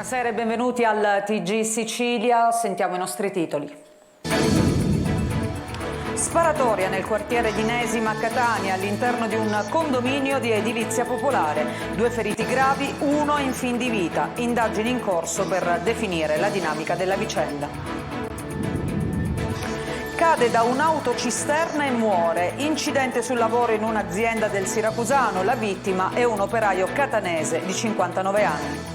Buonasera e benvenuti al TG Sicilia. Sentiamo i nostri titoli. Sparatoria nel quartiere di Nesima a Catania all'interno di un condominio di edilizia popolare. 2 feriti gravi, 1 in fin di vita. Indagini in corso per definire la dinamica della vicenda. Cade da un'autocisterna e muore. Incidente sul lavoro in un'azienda del Siracusano. La vittima è un operaio catanese di 59 anni.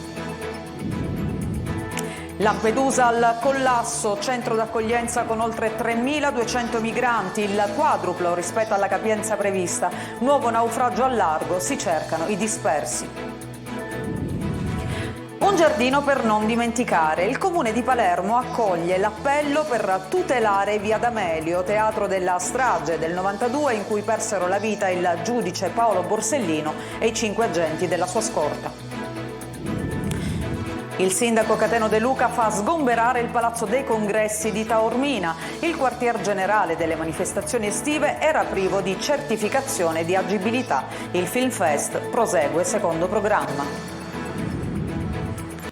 Lampedusa al collasso, centro d'accoglienza con oltre 3.200 migranti, il quadruplo rispetto alla capienza prevista. Nuovo naufragio al largo, si cercano i dispersi. Un giardino per non dimenticare. Il comune di Palermo accoglie l'appello per tutelare Via D'Amelio, teatro della strage del 92 in cui persero la vita il giudice Paolo Borsellino e i 5 agenti della sua scorta. Il sindaco Cateno De Luca fa sgomberare il Palazzo dei Congressi di Taormina. Il quartier generale delle manifestazioni estive era privo di certificazione di agibilità. Il Film Fest prosegue secondo programma.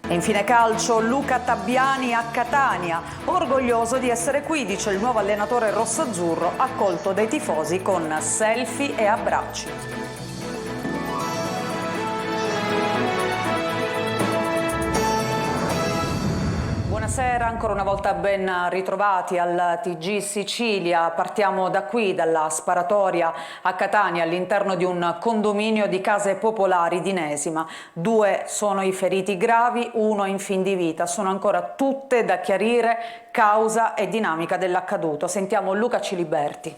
E infine calcio, Luca Tabbiani a Catania. Orgoglioso di essere qui, dice il nuovo allenatore rossoazzurro, accolto dai tifosi con selfie e abbracci. Buonasera, ancora una volta ben ritrovati al TG Sicilia. Partiamo da qui, dalla sparatoria a Catania all'interno di un condominio di case popolari di Nesima. 2 sono i feriti gravi, 1 in fin di vita. Sono ancora tutte da chiarire causa e dinamica dell'accaduto. Sentiamo Luca Ciliberti.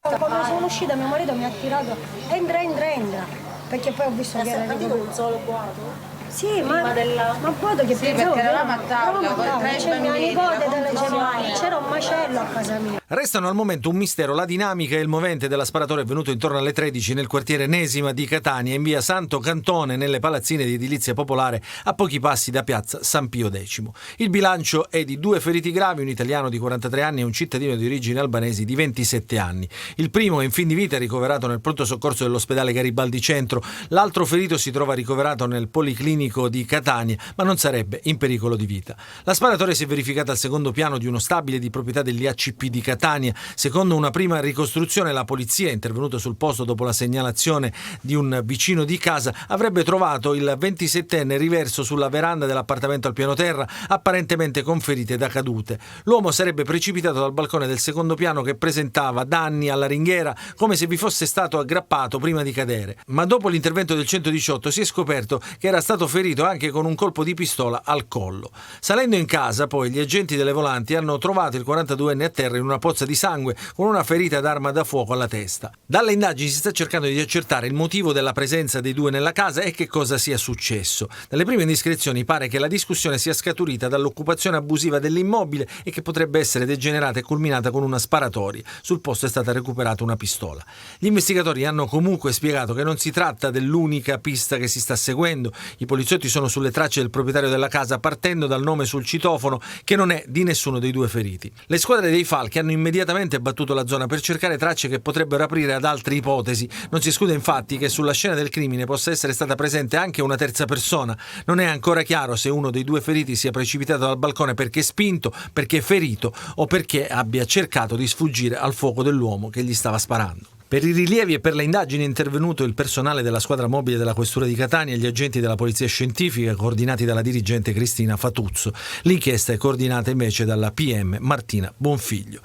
Quando sono uscita mio marito mi ha tirato entra, perché poi ho visto che era un solo boato? Sì, ma boato che pensavo perché eravamo a tavola con 3 c'è mia nipote delle gemelli, c'era un macello a casa mia. Restano al momento un mistero la dinamica e il movente della sparatoria è avvenuto intorno alle 13 nel quartiere Nesima di Catania in via Santo Cantone nelle palazzine di edilizia popolare a pochi passi da piazza San Pio X. Il bilancio è di 2 feriti gravi, un italiano di 43 anni e un cittadino di origini albanesi di 27 anni. Il primo è in fin di vita ricoverato nel pronto soccorso dell'ospedale Garibaldi Centro, l'altro ferito si trova ricoverato nel policlinico di Catania, ma non sarebbe in pericolo di vita. La sparatoria si è verificata al secondo piano di uno stabile di proprietà dell'IACP di Catania. Secondo una prima ricostruzione, la polizia, intervenuta sul posto dopo la segnalazione di un vicino di casa, avrebbe trovato il 27enne riverso sulla veranda dell'appartamento al piano terra, apparentemente con ferite da cadute. L'uomo sarebbe precipitato dal balcone del secondo piano che presentava danni alla ringhiera, come se vi fosse stato aggrappato prima di cadere. Ma dopo l'intervento del 118 si è scoperto che era stato ferito anche con un colpo di pistola al collo. Salendo in casa, poi, gli agenti delle volanti hanno trovato il 42enne a terra in una pozza di sangue con una ferita d'arma da fuoco alla testa. Dalle indagini si sta cercando di accertare il motivo della presenza dei 2 nella casa e che cosa sia successo. Dalle prime indiscrezioni pare che la discussione sia scaturita dall'occupazione abusiva dell'immobile e che potrebbe essere degenerata e culminata con una sparatoria. Sul posto è stata recuperata una pistola. Gli investigatori hanno comunque spiegato che non si tratta dell'unica pista che si sta seguendo. I poliziotti sono sulle tracce del proprietario della casa partendo dal nome sul citofono che non è di nessuno dei 2 feriti. Le squadre dei falchi hanno immediatamente battuto la zona per cercare tracce che potrebbero aprire ad altre ipotesi. Non si esclude infatti che sulla scena del crimine possa essere stata presente anche una terza persona. Non è ancora chiaro se uno dei 2 feriti sia precipitato dal balcone perché spinto, perché ferito o perché abbia cercato di sfuggire al fuoco dell'uomo che gli stava sparando. Per i rilievi e per le indagini è intervenuto il personale della squadra mobile della Questura di Catania e gli agenti della Polizia Scientifica coordinati dalla dirigente Cristina Fatuzzo. L'inchiesta è coordinata invece dalla PM Martina Bonfiglio.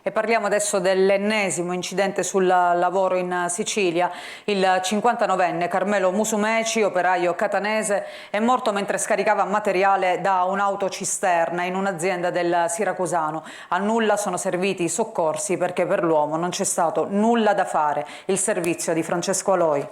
E parliamo adesso dell'ennesimo incidente sul lavoro in Sicilia. Il 59enne Carmelo Musumeci, operaio catanese, è morto mentre scaricava materiale da un'autocisterna in un'azienda del Siracusano. A nulla sono serviti i soccorsi perché per l'uomo non c'è stato nulla da fare. Il servizio di Francesco Aloi.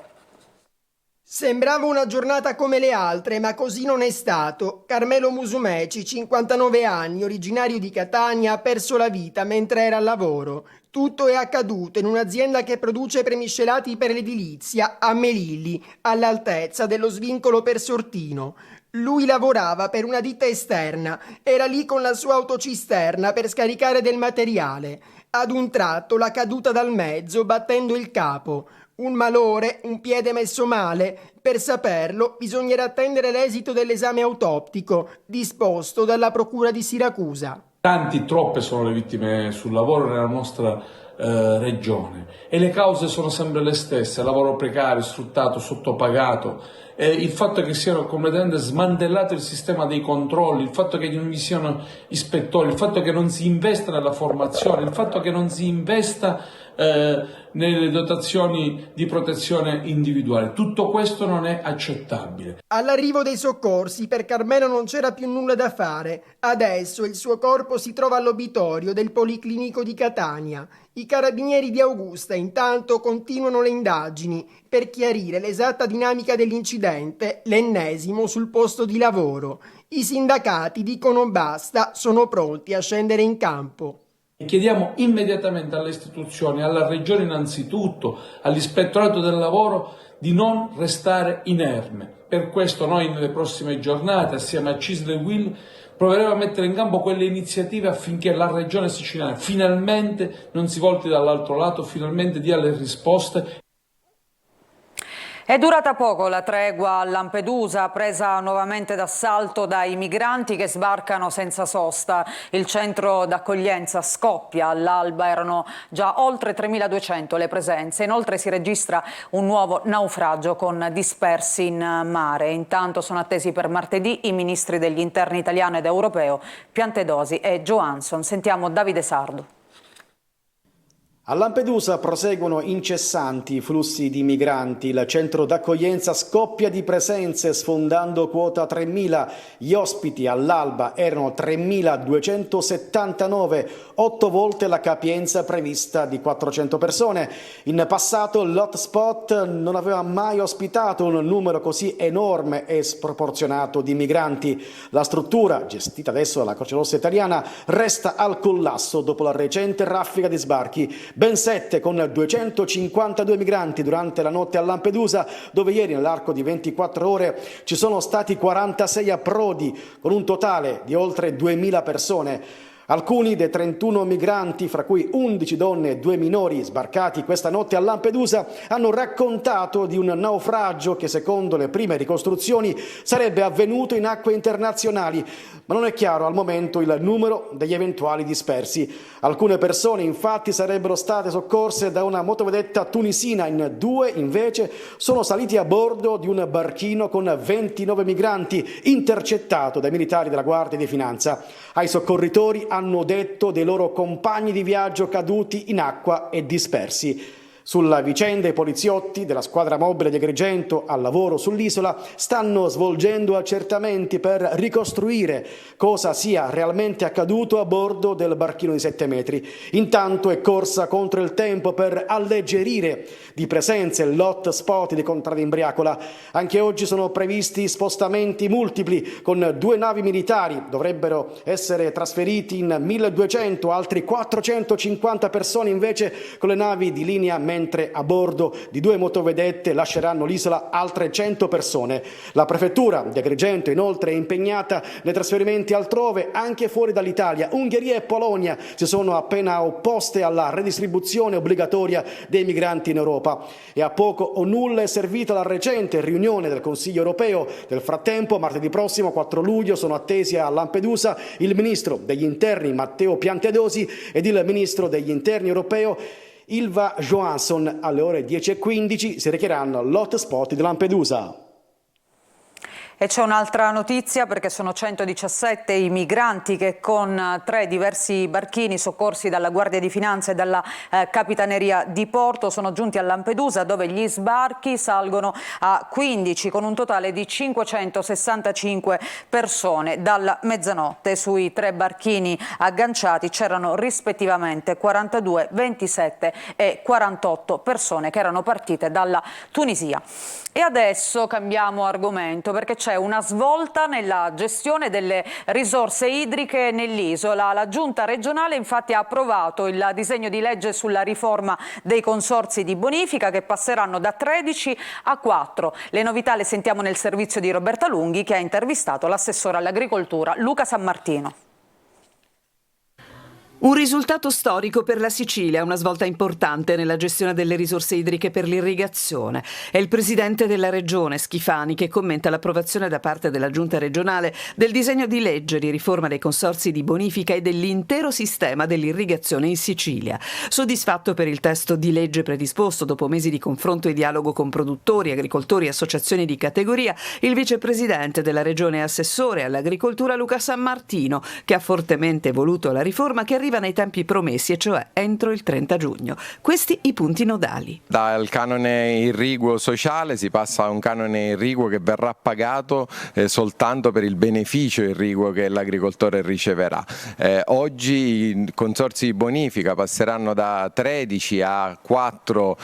Sembrava una giornata come le altre, ma così non è stato. Carmelo Musumeci, 59 anni, originario di Catania, ha perso la vita mentre era al lavoro. Tutto è accaduto in un'azienda che produce premiscelati per l'edilizia a Melilli, all'altezza dello svincolo per Sortino. Lui lavorava per una ditta esterna, era lì con la sua autocisterna per scaricare del materiale. Ad un tratto l'ha caduta dal mezzo battendo il capo. Un malore, un piede messo male. Per saperlo bisognerà attendere l'esito dell'esame autoptico disposto dalla Procura di Siracusa. Troppe sono le vittime sul lavoro nella nostra regione e le cause sono sempre le stesse: lavoro precario, sfruttato, sottopagato, il fatto che siano completamente smantellato il sistema dei controlli, il fatto che non vi siano ispettori, il fatto che non si investa nella formazione, il fatto che non si investa nelle dotazioni di protezione individuale. Tutto questo non è accettabile. All'arrivo dei soccorsi per Carmelo non c'era più nulla da fare. Adesso il suo corpo si trova all'obitorio del Policlinico di Catania. I carabinieri di Augusta intanto continuano le indagini per chiarire l'esatta dinamica dell'incidente, l'ennesimo sul posto di lavoro. I sindacati dicono basta, sono pronti a scendere in campo. Chiediamo immediatamente alle istituzioni, alla Regione innanzitutto, all'Ispettorato del Lavoro di non restare inerme. Per questo noi nelle prossime giornate, assieme a CISL e UIL, proveremo a mettere in campo quelle iniziative affinché la Regione siciliana finalmente non si volti dall'altro lato, finalmente dia le risposte. È durata poco la tregua a Lampedusa, presa nuovamente d'assalto dai migranti che sbarcano senza sosta. Il centro d'accoglienza scoppia all'alba, erano già oltre 3.200 le presenze. Inoltre si registra un nuovo naufragio con dispersi in mare. Intanto sono attesi per martedì i ministri degli interni italiano ed europeo, Piantedosi e Johansson. Sentiamo Davide Sardo. A Lampedusa proseguono incessanti i flussi di migranti, il centro d'accoglienza scoppia di presenze sfondando quota 3.000, gli ospiti all'alba erano 3.279, 8 volte la capienza prevista di 400 persone. In passato l'hotspot non aveva mai ospitato un numero così enorme e sproporzionato di migranti. La struttura, gestita adesso dalla Croce Rossa italiana, resta al collasso dopo la recente raffica di sbarchi. Ben 7 con 252 migranti durante la notte a Lampedusa, dove ieri nell'arco di 24 ore ci sono stati 46 approdi, con un totale di oltre 2.000 persone. Alcuni dei 31 migranti, fra cui 11 donne e 2 minori sbarcati questa notte a Lampedusa, hanno raccontato di un naufragio che, secondo le prime ricostruzioni, sarebbe avvenuto in acque internazionali, ma non è chiaro al momento il numero degli eventuali dispersi. Alcune persone, infatti, sarebbero state soccorse da una motovedetta tunisina, in 2 invece sono saliti a bordo di un barchino con 29 migranti, intercettato dai militari della Guardia di Finanza. Ai soccorritori hanno detto dei loro compagni di viaggio caduti in acqua e dispersi. Sulla vicenda i poliziotti della squadra mobile di Agrigento al lavoro sull'isola stanno svolgendo accertamenti per ricostruire cosa sia realmente accaduto a bordo del barchino di 7 metri. Intanto è corsa contro il tempo per alleggerire di presenze l'hotspot di Contrada Imbriacola. Anche oggi sono previsti spostamenti multipli con 2 navi militari. Dovrebbero essere trasferiti in 1.200, altri 450 persone invece con le navi di linea, mentre a bordo di 2 motovedette lasceranno l'isola altre 100 persone. La prefettura di Agrigento inoltre è impegnata nei trasferimenti altrove, anche fuori dall'Italia. Ungheria e Polonia si sono appena opposte alla redistribuzione obbligatoria dei migranti in Europa. E a poco o nulla è servita la recente riunione del Consiglio europeo. Nel frattempo, martedì prossimo, 4 luglio, sono attesi a Lampedusa il ministro degli interni Matteo Piantedosi ed il ministro degli interni europeo Ylva Johansson. Alle ore 10:15 si recheranno all'hotspot di Lampedusa. E c'è un'altra notizia, perché sono 117 i migranti che con 3 diversi barchini soccorsi dalla Guardia di Finanza e dalla Capitaneria di Porto sono giunti a Lampedusa, dove gli sbarchi salgono a 15 con un totale di 565 persone. Dalla mezzanotte sui 3 barchini agganciati c'erano rispettivamente 42, 27 e 48 persone che erano partite dalla Tunisia. E adesso cambiamo argomento, perché c'è una svolta nella gestione delle risorse idriche nell'isola. La Giunta regionale infatti ha approvato il disegno di legge sulla riforma dei consorzi di bonifica, che passeranno da 13 a 4. Le novità le sentiamo nel servizio di Roberta Lunghi, che ha intervistato l'assessore all'agricoltura Luca Sammartino. Un risultato storico per la Sicilia, una svolta importante nella gestione delle risorse idriche per l'irrigazione. È il presidente della regione, Schifani, che commenta l'approvazione da parte della giunta regionale del disegno di legge di riforma dei consorzi di bonifica e dell'intero sistema dell'irrigazione in Sicilia. Soddisfatto per il testo di legge predisposto dopo mesi di confronto e dialogo con produttori, agricoltori e associazioni di categoria, il vicepresidente della regione e assessore all'agricoltura Luca Sammartino, che ha fortemente voluto la riforma che arriva nei tempi promessi, e cioè entro il 30 giugno. Questi i punti nodali. Dal canone irriguo sociale si passa a un canone irriguo che verrà pagato soltanto per il beneficio irriguo che l'agricoltore riceverà. Oggi i consorzi di bonifica passeranno da 13 a 4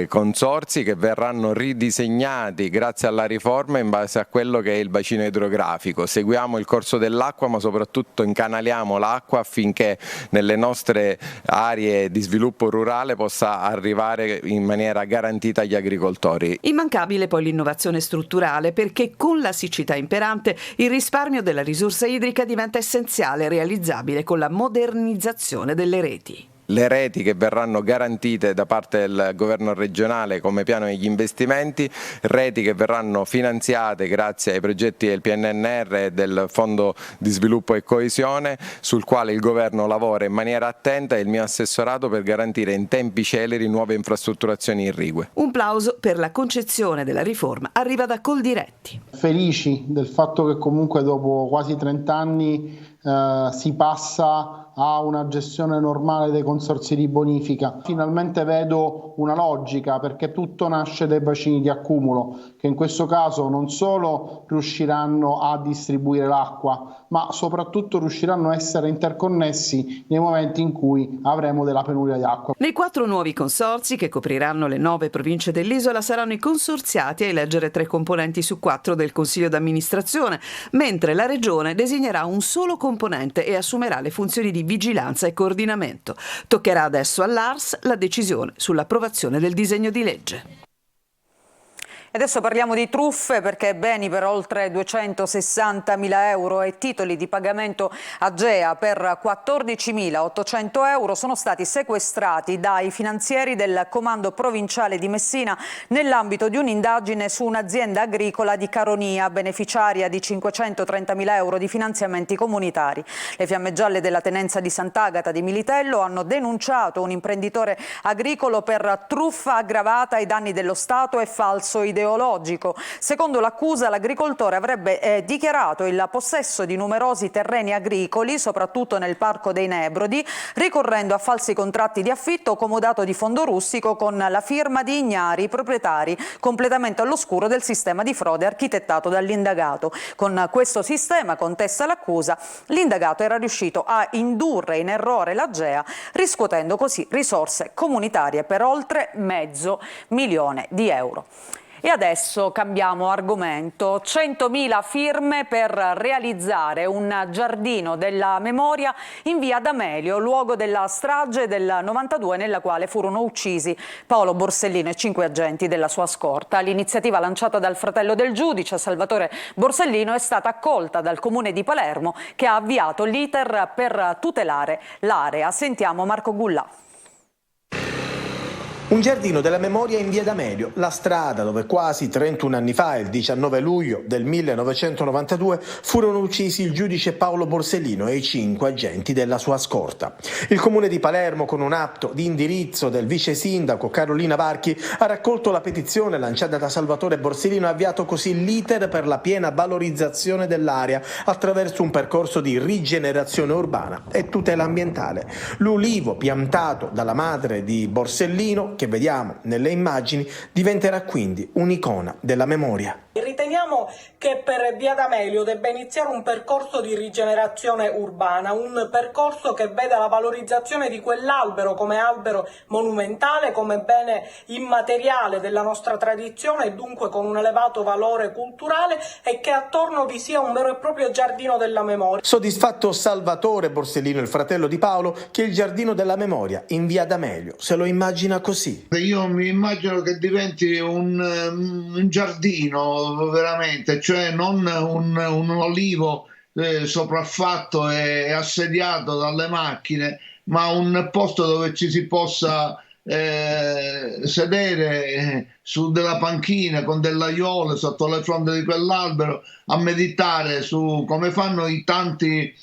consorzi che verranno ridisegnati grazie alla riforma in base a quello che è il bacino idrografico. Seguiamo il corso dell'acqua, ma soprattutto incanaliamo l'acqua affinché nelle nostre aree di sviluppo rurale possa arrivare in maniera garantita agli agricoltori. Immancabile poi l'innovazione strutturale, perché con la siccità imperante il risparmio della risorsa idrica diventa essenziale e realizzabile con la modernizzazione delle reti. Le reti che verranno garantite da parte del governo regionale come piano degli investimenti, reti che verranno finanziate grazie ai progetti del PNRR e del Fondo di Sviluppo e Coesione, sul quale il governo lavora in maniera attenta e il mio assessorato per garantire in tempi celeri nuove infrastrutturazioni irrigue. Un plauso per la concezione della riforma arriva da Coldiretti. Felici del fatto che comunque dopo quasi 30 anni si passa a una gestione normale dei consorzi di bonifica. Finalmente vedo una logica, perché tutto nasce dai bacini di accumulo, che in questo caso non solo riusciranno a distribuire l'acqua, ma soprattutto riusciranno a essere interconnessi nei momenti in cui avremo della penuria di acqua. Nei 4 nuovi consorzi che copriranno le 9 province dell'isola saranno i consorziati a eleggere 3 componenti su 4 del Consiglio d'amministrazione, mentre la Regione designerà un solo componente e assumerà le funzioni di vigilanza e coordinamento. Toccherà adesso all'ARS la decisione sull'approvazione del disegno di legge. E adesso parliamo di truffe, perché beni per oltre 260.000 euro e titoli di pagamento AGEA per 14.800 euro sono stati sequestrati dai finanzieri del Comando Provinciale di Messina nell'ambito di un'indagine su un'azienda agricola di Caronia, beneficiaria di 530.000 euro di finanziamenti comunitari. Le Fiamme Gialle della Tenenza di Sant'Agata di Militello hanno denunciato un imprenditore agricolo per truffa aggravata ai danni dello Stato e falso ideologico. Secondo l'accusa, l'agricoltore avrebbe dichiarato il possesso di numerosi terreni agricoli, soprattutto nel Parco dei Nebrodi, ricorrendo a falsi contratti di affitto comodato di fondo rustico con la firma di ignari proprietari, completamente all'oscuro del sistema di frode architettato dall'indagato. Con questo sistema, contesta l'accusa, l'indagato era riuscito a indurre in errore l'AGEA, riscuotendo così risorse comunitarie per oltre $500.000. E adesso cambiamo argomento. 100.000 firme per realizzare un giardino della memoria in via D'Amelio, luogo della strage del 92 nella quale furono uccisi Paolo Borsellino e 5 agenti della sua scorta. L'iniziativa lanciata dal fratello del giudice, Salvatore Borsellino, è stata accolta dal Comune di Palermo, che ha avviato l'iter per tutelare l'area. Sentiamo Marco Gullà. Un giardino della memoria in via D'Amelio, la strada dove quasi 31 anni fa, il 19 luglio del 1992, furono uccisi il giudice Paolo Borsellino e i 5 agenti della sua scorta. Il Comune di Palermo, con un atto di indirizzo del vice sindaco Carolina Varchi, ha raccolto la petizione lanciata da Salvatore Borsellino e ha avviato così l'iter per la piena valorizzazione dell'area attraverso un percorso di rigenerazione urbana e tutela ambientale. L'ulivo piantato dalla madre di Borsellino, che vediamo nelle immagini, diventerà quindi un'icona della memoria. Riteniamo che per via D'Amelio debba iniziare un percorso di rigenerazione urbana, un percorso che veda la valorizzazione di quell'albero come albero monumentale, come bene immateriale della nostra tradizione e dunque con un elevato valore culturale, e che attorno vi sia un vero e proprio giardino della memoria. Soddisfatto Salvatore Borsellino, il fratello di Paolo, che il giardino della memoria in via D'Amelio se lo immagina così. Io mi immagino che diventi un giardino veramente, cioè non un olivo sopraffatto e assediato dalle macchine, ma un posto dove ci si possa sedere su della panchina con dell'aiuole sotto le fronde di quell'albero a meditare su come fanno le tante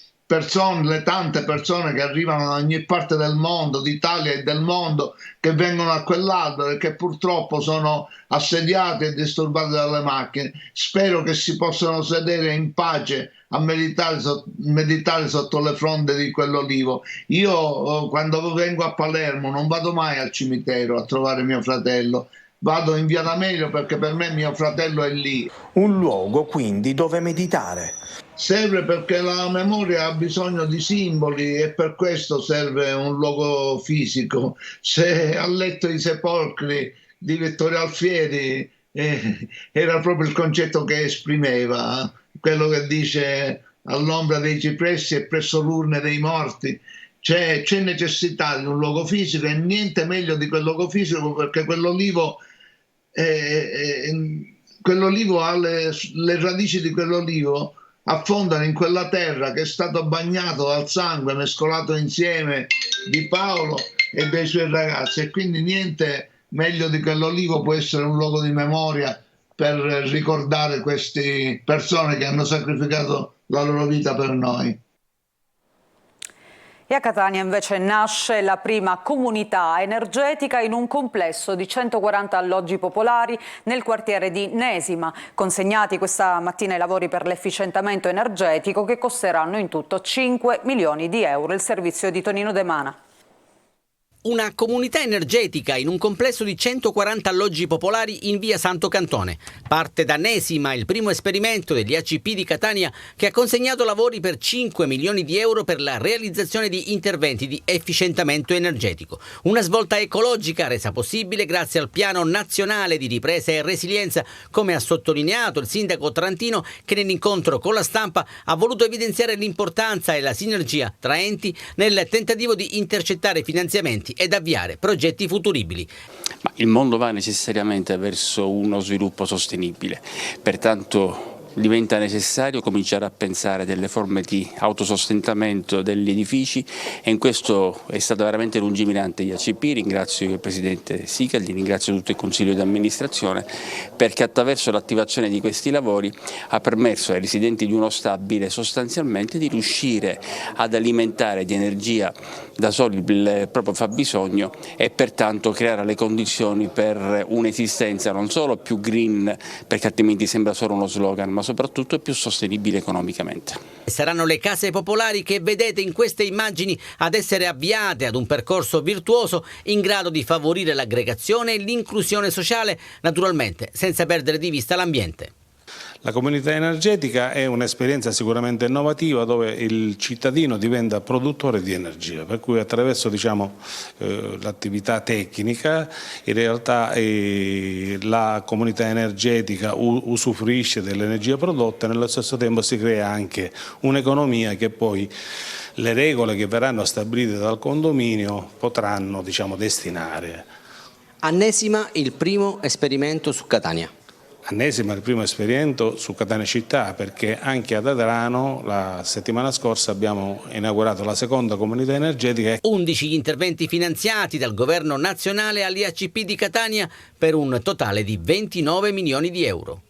persone che arrivano da ogni parte del mondo, d'Italia e del mondo, che vengono a quell'albero e che purtroppo sono assediati e disturbati dalle macchine. Spero che si possano sedere in pace a meditare sotto le fronde di quell'olivo. Io quando vengo a Palermo non vado mai al cimitero a trovare mio fratello, vado in via D'Amelio perché per me mio fratello è lì. Un luogo quindi dove meditare. Serve perché la memoria ha bisogno di simboli e per questo serve un luogo fisico. Se ha letto I sepolcri di Vittorio Alfieri era proprio il concetto che esprimeva, quello che dice all'ombra dei cipressi e presso l'urne dei morti. C'è necessità di un luogo fisico e niente meglio di quel luogo fisico, perché quell'olivo ha le radici di quell'olivo affondano in quella terra che è stato bagnato dal sangue mescolato insieme di Paolo e dei suoi ragazzi, e quindi niente meglio di quell'olivo può essere un luogo di memoria per ricordare queste persone che hanno sacrificato la loro vita per noi. E a Catania invece nasce la prima comunità energetica in un complesso di 140 alloggi popolari nel quartiere di Nesima, consegnati questa mattina i lavori per l'efficientamento energetico che costeranno in tutto 5 milioni di euro. Il servizio di Tonino De Mana. Una comunità energetica in un complesso di 140 alloggi popolari in via Santo Cantone. Parte da Nesima il primo esperimento degli ACP di Catania che ha consegnato lavori per 5 milioni di euro per la realizzazione di interventi di efficientamento energetico. Una svolta ecologica resa possibile grazie al Piano Nazionale di Ripresa e Resilienza, come ha sottolineato il sindaco Trantino, che nell'incontro con la stampa ha voluto evidenziare l'importanza e la sinergia tra enti nel tentativo di intercettare finanziamenti ed avviare progetti futuribili. Ma il mondo va necessariamente verso uno sviluppo sostenibile, pertanto diventa necessario cominciare a pensare delle forme di autosostentamento degli edifici, e in questo è stato veramente lungimirante gli ACP. Ringrazio il Presidente Sicaldi, ringrazio tutto il Consiglio di amministrazione, perché attraverso l'attivazione di questi lavori ha permesso ai residenti di uno stabile sostanzialmente di riuscire ad alimentare di energia da soli il proprio fabbisogno e pertanto creare le condizioni per un'esistenza non solo più green, perché altrimenti sembra solo uno slogan, ma soprattutto più sostenibile economicamente. Saranno le case popolari che vedete in queste immagini ad essere avviate ad un percorso virtuoso in grado di favorire l'aggregazione e l'inclusione sociale, naturalmente senza perdere di vista l'ambiente. La comunità energetica è un'esperienza sicuramente innovativa dove il cittadino diventa produttore di energia, per cui attraverso l'attività tecnica in realtà la comunità energetica usufruisce dell'energia prodotta e nello stesso tempo si crea anche un'economia che poi le regole che verranno stabilite dal condominio potranno destinare. A Nesima il primo esperimento su Catania. A Nesima il primo esperimento su Catania città, perché anche ad Adrano la settimana scorsa abbiamo inaugurato la seconda comunità energetica. 11 gli interventi finanziati dal governo nazionale agli ACP di Catania per un totale di 29 milioni di euro.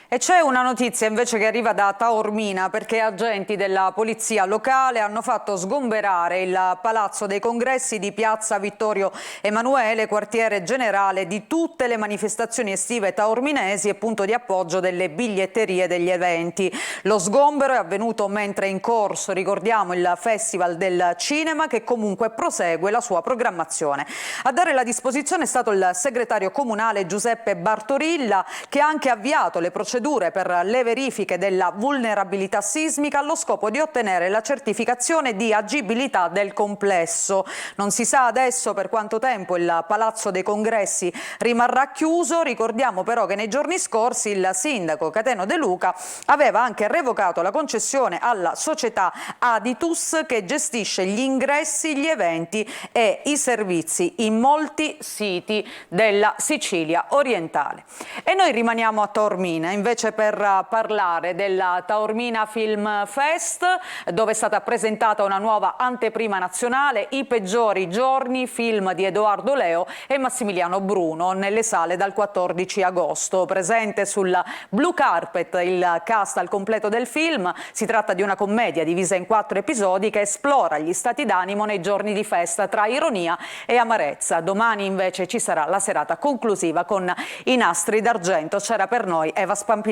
E c'è una notizia invece che arriva da Taormina, perché agenti della polizia locale hanno fatto sgomberare il Palazzo dei Congressi di Piazza Vittorio Emanuele, quartiere generale di tutte le manifestazioni estive taorminesi e punto di appoggio delle biglietterie degli eventi. Lo sgombero è avvenuto mentre è in corso, ricordiamo, il Festival del Cinema, che comunque prosegue la sua programmazione. A dare la disposizione è stato il segretario comunale Giuseppe Bartorilla, che ha anche avviato le procedure per le verifiche della vulnerabilità sismica allo scopo di ottenere la certificazione di agibilità del complesso. Non si sa adesso per quanto tempo il Palazzo dei Congressi rimarrà chiuso. Ricordiamo però che nei giorni scorsi il sindaco Cateno De Luca aveva anche revocato la concessione alla società Aditus, che gestisce gli ingressi, gli eventi e i servizi in molti siti della Sicilia orientale. E noi rimaniamo a Taormina. Invece invece per parlare della Taormina Film Fest, dove è stata presentata una nuova anteprima nazionale, I peggiori giorni, film di Edoardo Leo e Massimiliano Bruno, nelle sale dal 14 agosto. Presente sul Blue Carpet il cast al completo del film. Si tratta di una commedia divisa in 4 episodi che esplora gli stati d'animo nei giorni di festa tra ironia e amarezza. Domani invece ci sarà la serata conclusiva con i nastri d'argento. C'era per noi Eva Spampinato.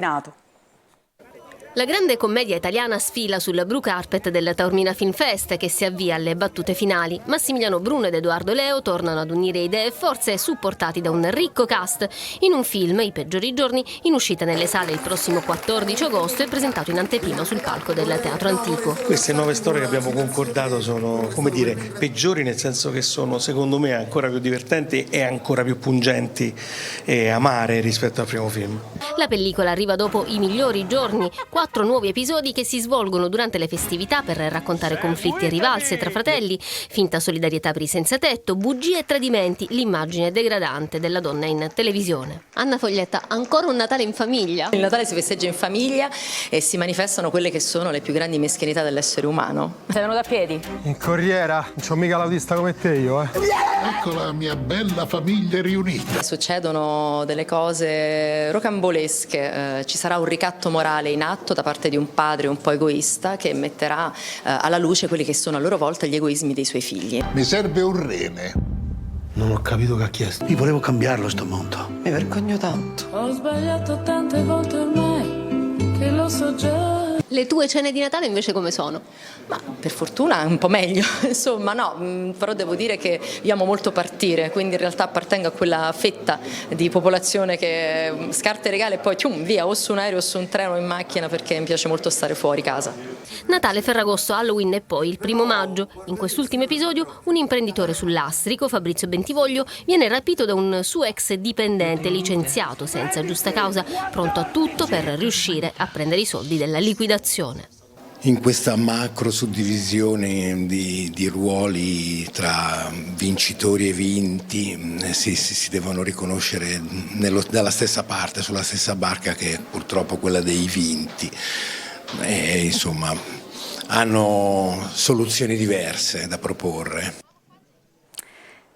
La grande commedia italiana sfila sul Blue Carpet del Taormina Film Fest, che si avvia alle battute finali. Massimiliano Bruno ed Edoardo Leo tornano ad unire idee e forze, supportati da un ricco cast, in un film, I peggiori giorni, in uscita nelle sale il prossimo 14 agosto e presentato in anteprima sul palco del Teatro Antico. Queste 9 storie che abbiamo concordato sono, come dire, peggiori, nel senso che sono, secondo me, ancora più divertenti e ancora più pungenti e amare rispetto al primo film. La pellicola arriva dopo I migliori giorni, 4 nuovi episodi che si svolgono durante le festività per raccontare conflitti e rivalse tra fratelli, finta solidarietà per i senza tetto, bugie e tradimenti, l'immagine degradante della donna in televisione. Anna Foglietta, ancora un Natale in famiglia? Il Natale si festeggia in famiglia e si manifestano quelle che sono le più grandi meschinità dell'essere umano. Sei venuto a piedi? In corriera, non c'ho mica l'autista come te io, Ecco la mia bella famiglia riunita. Succedono delle cose rocambolesche, ci sarà un ricatto morale in atto da parte di un padre un po' egoista che metterà alla luce quelli che sono a loro volta gli egoismi dei suoi figli. Mi serve un rene. Non ho capito che ha chiesto. Io volevo cambiarlo sto mondo. Mi vergogno tanto. Ho sbagliato tante volte ormai che lo so già. Le tue cene di Natale invece come sono? Ma per fortuna un po' meglio, insomma no, però devo dire che io amo molto partire, quindi in realtà appartengo a quella fetta di popolazione che scarta i regali e poi via, o su un aereo o su un treno o in macchina, perché mi piace molto stare fuori casa. Natale, Ferragosto, Halloween e poi il 1° maggio. In quest'ultimo episodio un imprenditore sul lastrico, Fabrizio Bentivoglio, viene rapito da un suo ex dipendente licenziato senza giusta causa, pronto a tutto per riuscire a prendere i soldi della liquidazione. In questa macro suddivisione di ruoli tra vincitori e vinti si devono riconoscere dalla stessa parte, sulla stessa barca, che è purtroppo quella dei vinti. E, insomma, hanno soluzioni diverse da proporre.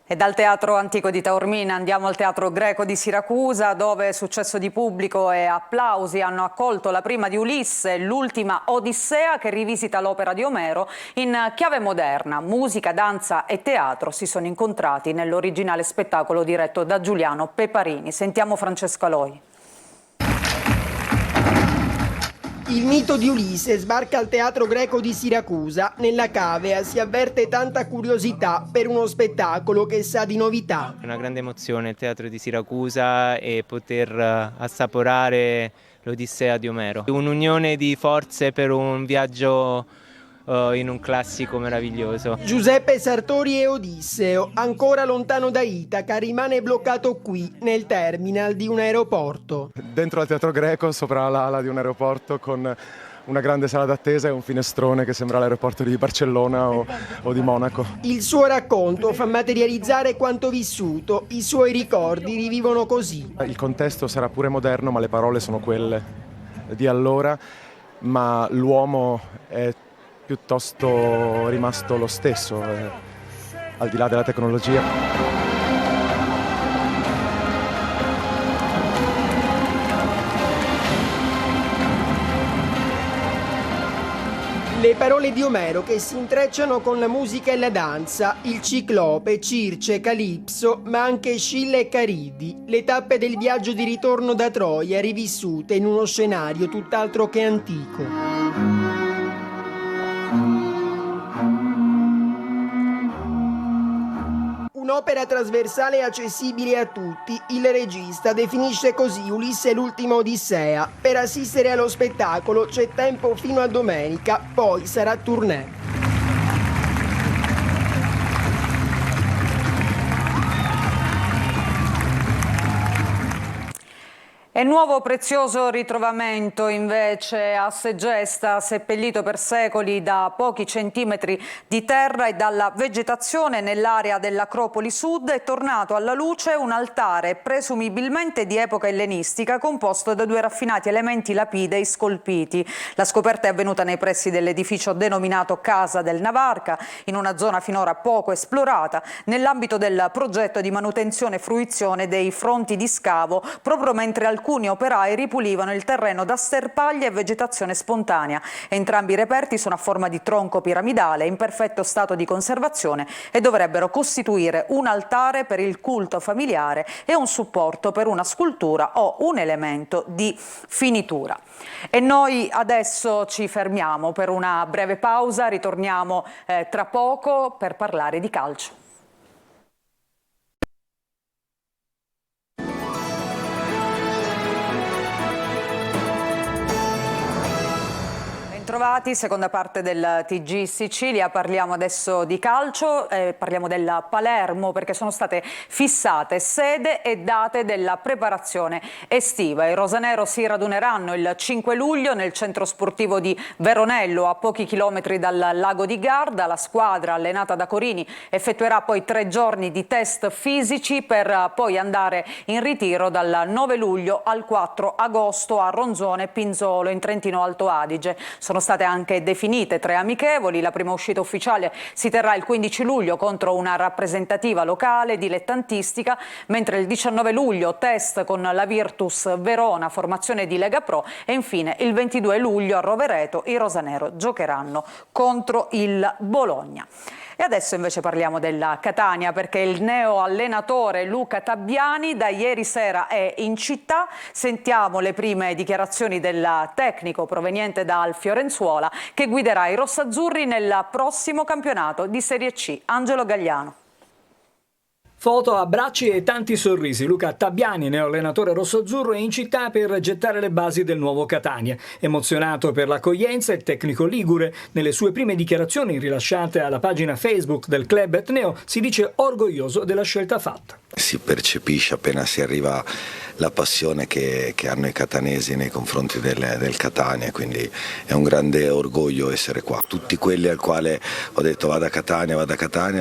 E dal Teatro Antico di Taormina andiamo al Teatro Greco di Siracusa, dove successo di pubblico e applausi hanno accolto la prima di Ulisse, l'ultima Odissea, che rivisita l'opera di Omero in chiave moderna. Musica, danza e teatro si sono incontrati nell'originale spettacolo diretto da Giuliano Peparini. Sentiamo Francesca Loi. Il mito di Ulisse sbarca al Teatro Greco di Siracusa. Nella cavea si avverte tanta curiosità per uno spettacolo che sa di novità. È una grande emozione il Teatro di Siracusa e poter assaporare l'Odissea di Omero. Un'unione di forze per un viaggio in un classico meraviglioso. Giuseppe Sartori e Odisseo, ancora lontano da Itaca, rimane bloccato qui, nel terminal di un aeroporto. Dentro al Teatro Greco, sopra l'ala di un aeroporto, con una grande sala d'attesa e un finestrone che sembra l'aeroporto di Barcellona o di Monaco. Il suo racconto fa materializzare quanto vissuto, i suoi ricordi rivivono così. Il contesto sarà pure moderno, ma le parole sono quelle di allora, ma l'uomo è piuttosto rimasto lo stesso, al di là della tecnologia. Le parole di Omero che si intrecciano con la musica e la danza, il Ciclope, Circe, Calipso, ma anche Scilla e Caridi, le tappe del viaggio di ritorno da Troia rivissute in uno scenario tutt'altro che antico. Un'opera trasversale e accessibile a tutti, il regista definisce così Ulisse l'ultima Odissea. Per assistere allo spettacolo c'è tempo fino a domenica, poi sarà tournée. E nuovo prezioso ritrovamento invece a Segesta, seppellito per secoli da pochi centimetri di terra e dalla vegetazione nell'area dell'Acropoli Sud, è tornato alla luce un altare presumibilmente di epoca ellenistica composto da 2 raffinati elementi lapidei scolpiti. La scoperta è avvenuta nei pressi dell'edificio denominato Casa del Navarca, in una zona finora poco esplorata, nell'ambito del progetto di manutenzione e fruizione dei fronti di scavo, proprio mentre alcuni operai ripulivano il terreno da sterpaglie e vegetazione spontanea. Entrambi i reperti sono a forma di tronco piramidale in perfetto stato di conservazione e dovrebbero costituire un altare per il culto familiare e un supporto per una scultura o un elemento di finitura. E noi adesso ci fermiamo per una breve pausa, ritorniamo tra poco per parlare di calcio. Bentrovati, seconda parte del TG Sicilia. Parliamo adesso di calcio, parliamo del Palermo perché sono state fissate sede e date della preparazione estiva. I rosanero si raduneranno il 5 luglio nel centro sportivo di Veronello, a pochi chilometri dal lago di Garda. La squadra, allenata da Corini, effettuerà poi 3 giorni di test fisici per poi andare in ritiro dal 9 luglio al 4 agosto a Ronzone Pinzolo in Trentino Alto Adige. Sono state anche definite 3 amichevoli. La prima uscita ufficiale si terrà il 15 luglio contro una rappresentativa locale dilettantistica, mentre il 19 luglio test con la Virtus Verona, formazione di Lega Pro, e infine il 22 luglio a Rovereto i rosanero giocheranno contro il Bologna. E adesso invece parliamo della Catania perché il neo allenatore Luca Tabbiani da ieri sera è in città. Sentiamo le prime dichiarazioni del tecnico proveniente dal Fiorenzuola che guiderà i rossazzurri nel prossimo campionato di Serie C. Angelo Gagliano. Foto, abbracci e tanti sorrisi. Luca Tabbiani, neoallenatore rossoazzurro, è in città per gettare le basi del nuovo Catania. Emozionato per l'accoglienza, il tecnico ligure, nelle sue prime dichiarazioni rilasciate alla pagina Facebook del club etneo, si dice orgoglioso della scelta fatta. Si percepisce appena si arriva la passione che hanno i catanesi nei confronti del Catania, quindi è un grande orgoglio essere qua. Tutti quelli al quale ho detto vado a Catania,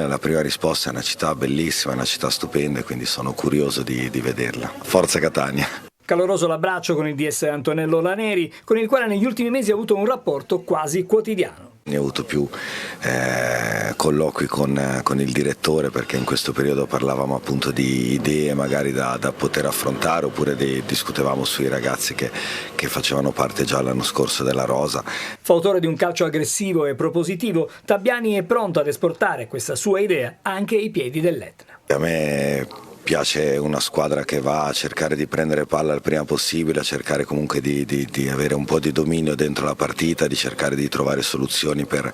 la prima risposta è una città bellissima, una città stupenda, quindi sono curioso di vederla. Forza Catania! Caloroso l'abbraccio con il DS Antonello Laneri, con il quale negli ultimi mesi ha avuto un rapporto quasi quotidiano. Ne ho avuto più colloqui con il direttore perché in questo periodo parlavamo appunto di idee magari da poter affrontare, oppure discutevamo sui ragazzi che facevano parte già l'anno scorso della rosa. Fautore di un calcio aggressivo e propositivo, Tabbiani è pronto ad esportare questa sua idea anche ai piedi dell'Etna. A me piace una squadra che va a cercare di prendere palla il prima possibile, a cercare comunque di avere un po' di dominio dentro la partita, di cercare di trovare soluzioni per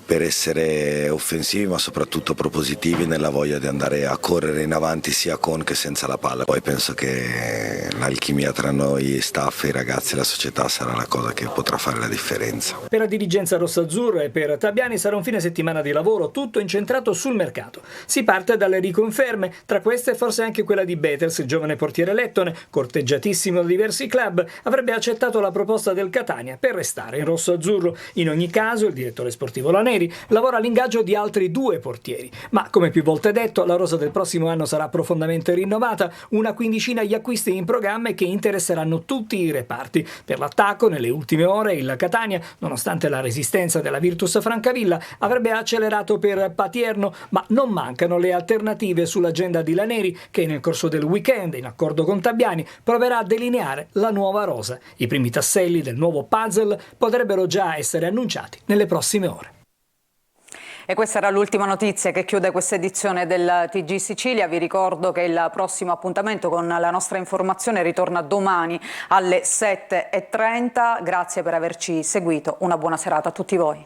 essere offensivi ma soprattutto propositivi nella voglia di andare a correre in avanti sia con che senza la palla. Poi penso che l'alchimia tra noi, staff, i ragazzi e la società sarà la cosa che potrà fare la differenza. Per la dirigenza rossazzurra e per Tabbiani sarà un fine settimana di lavoro tutto incentrato sul mercato. Si parte dalle riconferme, tra queste forse anche quella di Beters, il giovane portiere lettone, corteggiatissimo da diversi club, avrebbe accettato la proposta del Catania per restare in rosso-azzurro. In ogni caso il direttore sportivo Laneri lavora all'ingaggio di altri 2 portieri, ma come più volte detto la rosa del prossimo anno sarà profondamente rinnovata, una quindicina gli acquisti in programma che interesseranno tutti i reparti. Per l'attacco nelle ultime ore il Catania, nonostante la resistenza della Virtus Francavilla, avrebbe accelerato per Patierno, ma non mancano le alternative sull'agenda di Laneri che nel corso del weekend, in accordo con Tabbiani, proverà a delineare la nuova rosa. I primi tasselli del nuovo puzzle potrebbero già essere annunciati nelle prossime ore. E questa era l'ultima notizia che chiude questa edizione del TG Sicilia. Vi ricordo che il prossimo appuntamento con la nostra informazione ritorna domani alle 7:30. Grazie per averci seguito. Una buona serata a tutti voi.